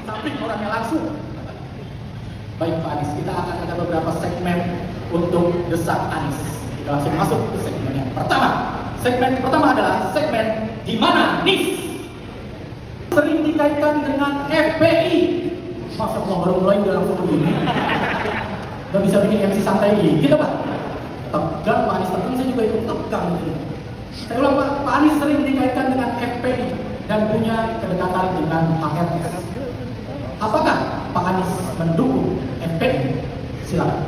samping orangnya langsung. Baik Pak Anies, kita akan ada beberapa segmen untuk desak Anies. Kita langsung masuk ke segmen yang pertama. Segmen pertama adalah segmen di mana Anies sering dikaitkan dengan FPI. Masa Allah baru mulai udah langsung begini. Gak bisa bikin MC santai gitu Pak. Tegang Pak Anies, tapi saya juga ikut tegang gitu. Saya ulang Pak Anies sering dikaitkan dengan FPI dan punya kedekatan dengan HRS. Apakah Pak Anies mendukung FPI? Silakan.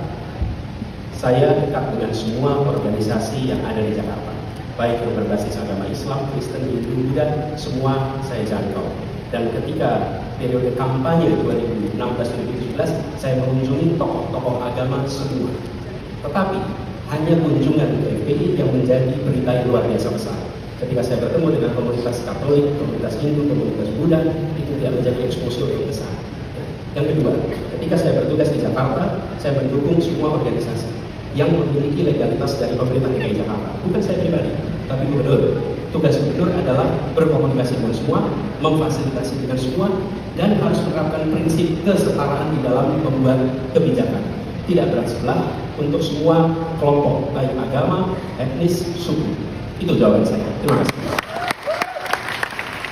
Saya dekat dengan semua organisasi yang ada di Jakarta, baik yang berbasis agama Islam, Kristen, Hindu, dan semua saya jangkau. Dan ketika periode kampanye 2016-2017, saya mengunjungi tokoh-tokoh agama semua. Tetapi hanya kunjungan ke FPI yang menjadi berita yang luar biasa besar. Ketika saya bertemu dengan komunitas Katolik, komunitas Hindu, komunitas Buddha, itu tidak menjadi exposure yang besar. Yang kedua, ketika saya bertugas di Jakarta, saya mendukung semua organisasi yang memiliki legalitas dari pemerintah DKI Jakarta. Bukan saya pribadi, tapi gubernur. Tugas gubernur adalah berkomunikasi dengan semua, memfasilitasi dengan semua, dan harus menerapkan prinsip kesetaraan di dalam membuat kebijakan. Tidak berat sebelah untuk semua kelompok, baik agama, etnis, suku. Itu jawaban saya. Terima kasih.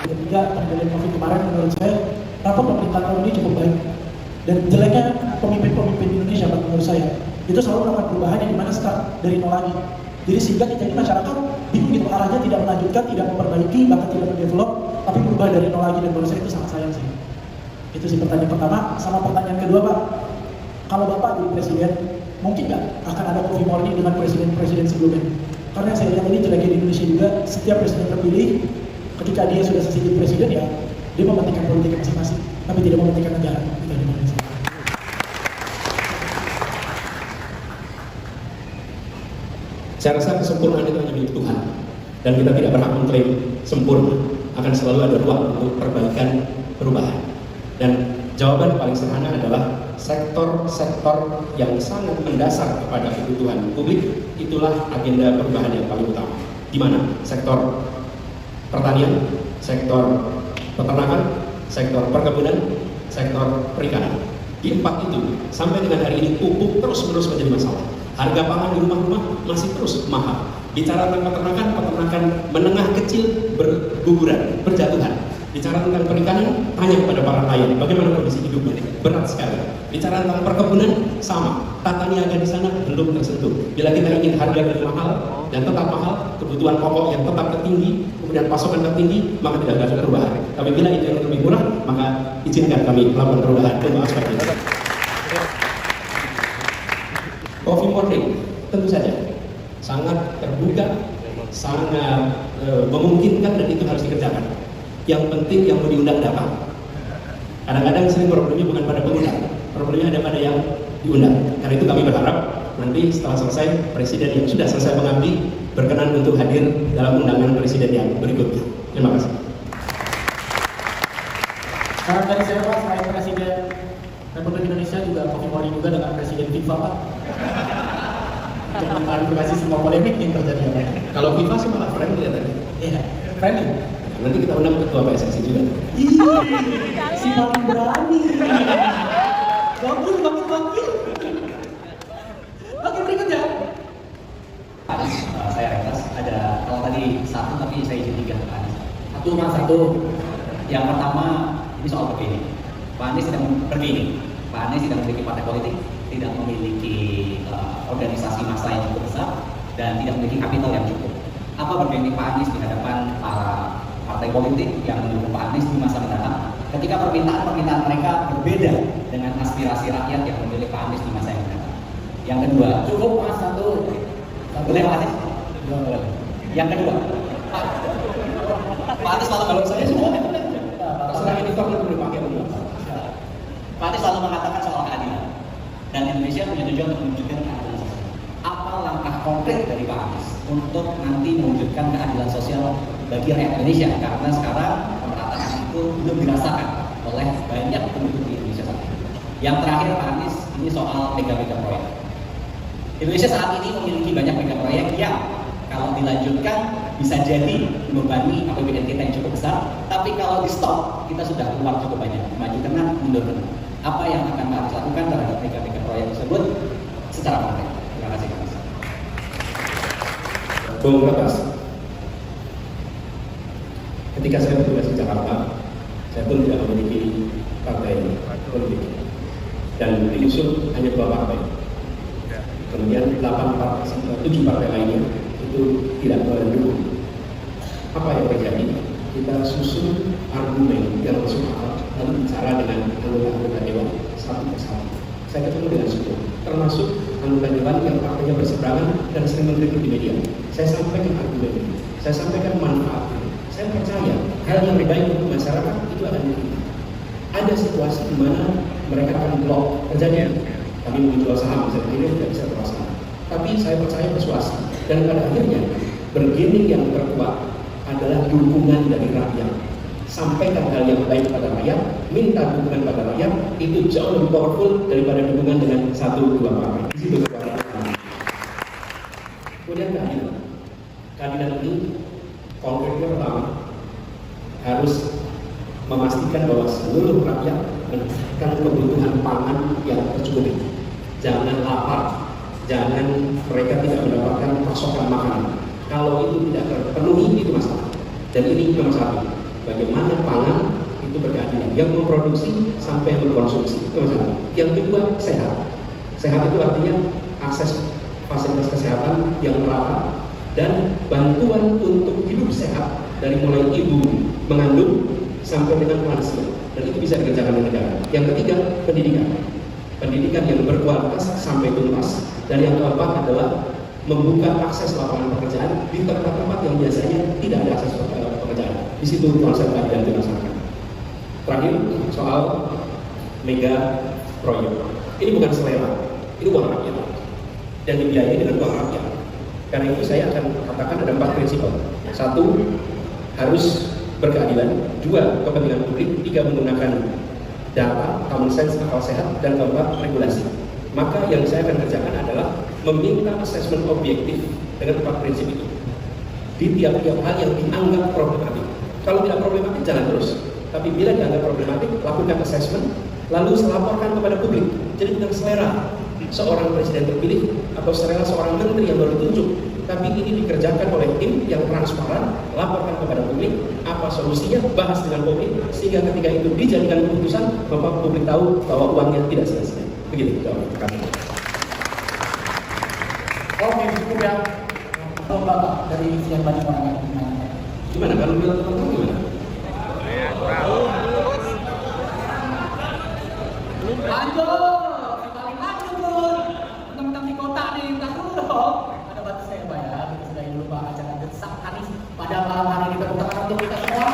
Ketiga, pandemi COVID kemarin menurut saya rapat pemerintah tahun ini cukup baik. Dan jeleknya pemimpin-pemimpin Indonesia menurut saya itu selalu melakukan perubahan yang dimana start dari nol lagi. Jadi sehingga kita ini masyarakat bingung gitu, arahnya tidak melanjutkan, tidak memperbaiki, bahkan tidak mendevelop, tapi berubah dari nol lagi, dan menurut saya itu sangat sayang sih. Itu sih pertanyaan pertama. Sama pertanyaan kedua Pak, kalau Bapak jadi presiden, mungkin nggak akan ada coffee morning dengan presiden-presiden sebelumnya? Karena saya lihat ini jeleknya di Indonesia juga, setiap presiden terpilih, ketika dia sudah selesai jadi presiden ya, dia mementingkan politik masing-masing, tapi tidak mementingkan negara. Itu di Indonesia. Saya rasa kesempurnaan itu hanya milik Tuhan, dan kita tidak berhak mengklaim sempurna. Akan selalu ada ruang untuk perbaikan, perubahan. Dan jawaban paling sederhana adalah sektor-sektor yang sangat mendasar kepada kebutuhan publik, itulah agenda perubahan yang paling utama. Di mana? Sektor pertanian, sektor peternakan, sektor perkebunan, sektor perikanan. Di empat itu, sampai dengan hari ini pupuk terus-menerus menjadi masalah. Harga pangan di rumah-rumah masih terus mahal. Bicara tentang peternakan menengah kecil berguguran, berjatuhan. Bicara tentang perikanan, tanya kepada para nelayan, bagaimana kondisi hidupnya? Berat sekali. Bicara tentang perkebunan, sama. Tata niaga di sana belum tersentuh. Bila kita ingin harga yang mahal dan tetap mahal, kebutuhan pokok yang tetap tertinggi, kemudian pasokan tertinggi, maka tidak ada perubahan. Tapi bila itu yang lebih murah, maka izinkan kami melakukan perubahan untuk aspek itu. Coffee morning, tentu saja sangat terbuka, sangat memungkinkan, dan itu harus dikerjakan. Yang penting yang mau diundang datang. Kadang-kadang sering problemnya bukan pada pengundang, problemnya ada pada yang diundang. Karena itu kami berharap nanti setelah selesai, presiden yang sudah selesai mengabdi berkenan untuk hadir dalam undangan presiden yang berikutnya. Terima kasih. Saran dari saya Pak, selain presiden Republik Indonesia juga coffee morning juga dengan presiden FIFA Pak. Untuk mengklarifikasi semua polemik yang terjadi. Kalau FIFA sih malah friendly ya tadi. Iya, friendly. Nanti kita undang ketua PSSI juga. Si paling berani. Wakil. Oke, berikutnya. Saya Rentas, ada kalau tadi satu tapi saya izin tiga Pak Anies. Satu. Yang pertama ini soal begini. Pak Anies tidak memiliki partai politik, tidak memiliki organisasi massa yang cukup besar, dan tidak memiliki kapital yang cukup. Apa bergengsi Pak Anies di hadapan para partai politik yang mendukung Pak Anies di masa mendatang ketika permintaan mereka berbeda dengan aspirasi rakyat yang memilih Pak Anies di masa yang mendatang? Yang kedua, Cukup Mas, satu. boleh Pak Anies? Yang kedua, Pak Anies selalu Kalau saya semua terserah ini kok boleh pakai dulu. Pak Anies selalu mengatakan soal keadilan, dan Indonesia punya tujuan untuk mewujudkan keadilan sosial. Apa langkah konkret dari Pak Anies untuk nanti mewujudkan keadilan sosial bagi rakyat Indonesia? Karena sekarang pemerataan itu belum dirasakan oleh banyak penduduk di Indonesia saat ini. Yang terakhir Pak Anies, ini soal mega-mega proyek. Indonesia saat ini memiliki banyak mega proyek yang kalau dilanjutkan bisa jadi membebani APBN kita yang cukup besar, tapi kalau di stop kita sudah keluar cukup banyak, maju kena, mundur kena. Apa yang akan harus lakukan terhadap mega-mega proyek tersebut secara konkret? Terima kasih Mas. Bung Ratas, ketika saya bertugas di Jakarta, saya pun tidak memiliki partai politik dan diusung hanya 2 partai. Kemudian 7 partai lainnya itu tidak mendukung. Apa yang terjadi? Kita susun argumen yang masuk akal, lalu bicara dengan anggota dewan satu persatu. Saya ketemu dengan semua, termasuk anggota dewan yang partainya berseberangan dan sering mengkritik di media. Saya sampaikan argumen ini, saya sampaikan manfaatnya. Saya percaya hal yang lebih baik untuk masyarakat itu akan diterima. Ada situasi di mana mereka akan blok kerjanya. Kami menjual saham, misalnya ini tidak bisa terlaksana. Tapi saya percaya persuasi. Dan pada akhirnya, bargaining yang terkuat adalah dukungan dari rakyat. Sampaikan hal yang baik pada rakyat, minta dukungan pada rakyat, itu jauh lebih powerful daripada dukungan dengan 1-2 partai. Di situ kekuatan. Kemudian keadilan. Keadilan ini konkretnya pertama harus memastikan bahwa seluruh rakyat mendapatkan kebutuhan pangan yang tercukupi. Jangan lapar, jangan mereka tidak mendapatkan pasokan makanan. Kalau itu tidak terpenuhi, itu masalah. Dan ini nomor 1. Bagaimana pangan itu berkeadilan, yang memproduksi sampai yang mengkonsumsi, itu masalah. Yang kedua, sehat. Sehat itu artinya akses fasilitas kesehatan yang merata dan bantuan untuk hidup sehat dari mulai ibu mengandung sampai dengan lansia, dan itu bisa dikerjakan oleh negara. Yang ketiga, pendidikan. Pendidikan yang berkualitas sampai tuntas. Dan yang keempat adalah membuka akses lapangan pekerjaan di tempat-tempat yang biasanya tidak ada akses pekerjaan. Di situ konsep keadilan dirasakan. Terakhir, soal mega proyek. Ini bukan selera, ini uang rakyat dan dibiayai dengan uang rakyat. Karena itu saya akan katakan ada 4 prinsip. 1, harus berkeadilan. 2, kepentingan publik. 3, menggunakan data, common sense, akal sehat. Dan 4, regulasi. Maka yang saya akan kerjakan adalah meminta asesmen objektif dengan 4 prinsip itu di tiap-tiap hal yang dianggap problematik. Kalau tidak problematik, jalan terus. Tapi bila dianggap problematik, lakukan asesmen, lalu laporkan kepada publik. Jadi bukan selera seorang presiden terpilih atau selera seorang menteri yang baru ditunjuk, tapi ini dikerjakan oleh tim yang transparan, laporkan kepada publik, apa solusinya, bahas dengan publik, sehingga ketika itu dijadikan keputusan, maka publik tahu bahwa uangnya tidak sia-sia. Begitu, kami. Oke, cukup ya. Kalau Bapak dari sekian banyak orang yang menanya. Gimana kalau bilang teman-teman gimana? Lanjut, paling lanjut Bun. Teman-teman di kota nih, tak dulu dong. Ada batas saya bayar, kita sudah lupa acara desak Anies pada malam hari ini bertepatan untuk kita semua.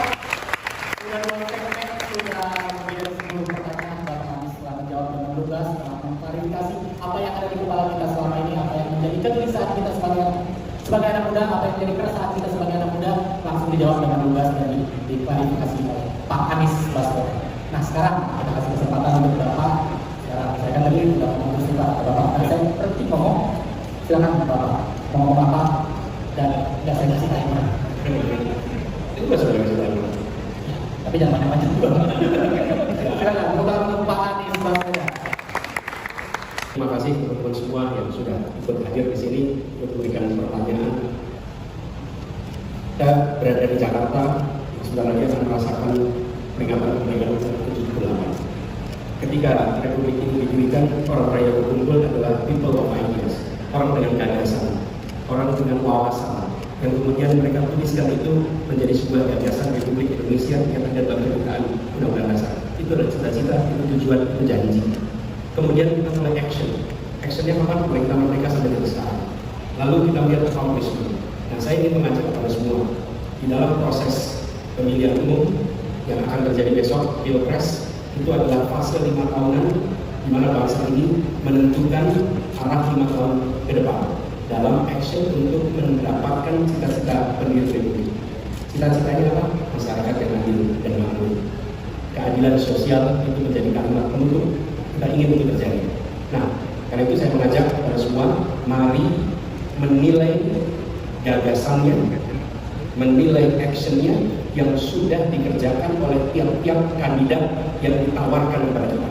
Sudah 2 segmen, sudah lebih dari 10 pertanyaan. Bapak Anies telah menjawab dengan lugas, telah mengklarifikasi apa yang ada di kepala kita selama ini, apa yang menjadi kegelisahan kita sebagai anak muda, apa yang menjadi keresahan kita sebagai anak muda, langsung dijawab dengan lugas dan diklarifikasi oleh Pak Anies Baswedan. Nah sekarang kita kasih kesempatan untuk Bapak. Sekarang saya kan tadi sudah ngomong suka ke Bapak, dan saya berhenti ngomong. Silakan Bapak mau ngomong apa dan nggak saya kasih timer. Itu nggak sudah bisa timer. Tapi jangan banyak-banyak juga. Silakan untuk Pak Anies Baswedan. Terima kasih teman-teman semua yang sudah ikut hadir di sini untuk memberikan pertanyaan. Kita berada di Jakarta, sebentar lagi akan merasakan peringatan kemerdekaan 78. Ketika Republik ini didirikan, orang-orang yang berkumpul adalah people of ideas, orang dengan gagasan, orang dengan wawasan, yang kemudian mereka tuliskan itu menjadi sebuah gagasan Republik Indonesia yang ada dalam pembukaan Undang-Undang Dasar. Itu adalah cita-cita, itu tujuan, itu janji. Kemudian kita mulai action. Actionnya kapan? Mulai kita merdeka sampai dengan sekarang. Lalu kita melihat accomplishment. Nah, saya ingin mengajak kepada semua di dalam proses pemilihan umum yang akan terjadi besok, Pilpres, itu adalah fase 5 tahunan di mana bangsa ini menentukan arah 5 tahun ke depan dalam action untuk mendapatkan cita-cita pendiri Republik. Cita-citanya apa? Masyarakat yang adil dan makmur. Keadilan sosial itu menjadi kalimat penutup. Kita ingin itu terjadi. Nah, karena itu saya mengajak kepada semua, mari menilai gagasannya menilai actionnya yang sudah dikerjakan oleh tiap-tiap kandidat yang ditawarkan kepada kita.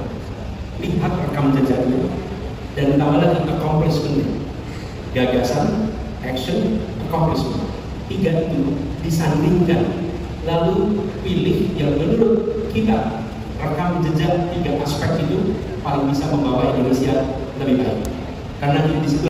Lihat rekam jejaknya dan tambah lagi accomplishment, gagasan, action, accomplishment. 3 itu disandingkan, lalu pilih yang menurut kita rekam jejak 3 aspek itu paling bisa membawa Indonesia lebih baik. Karena di situ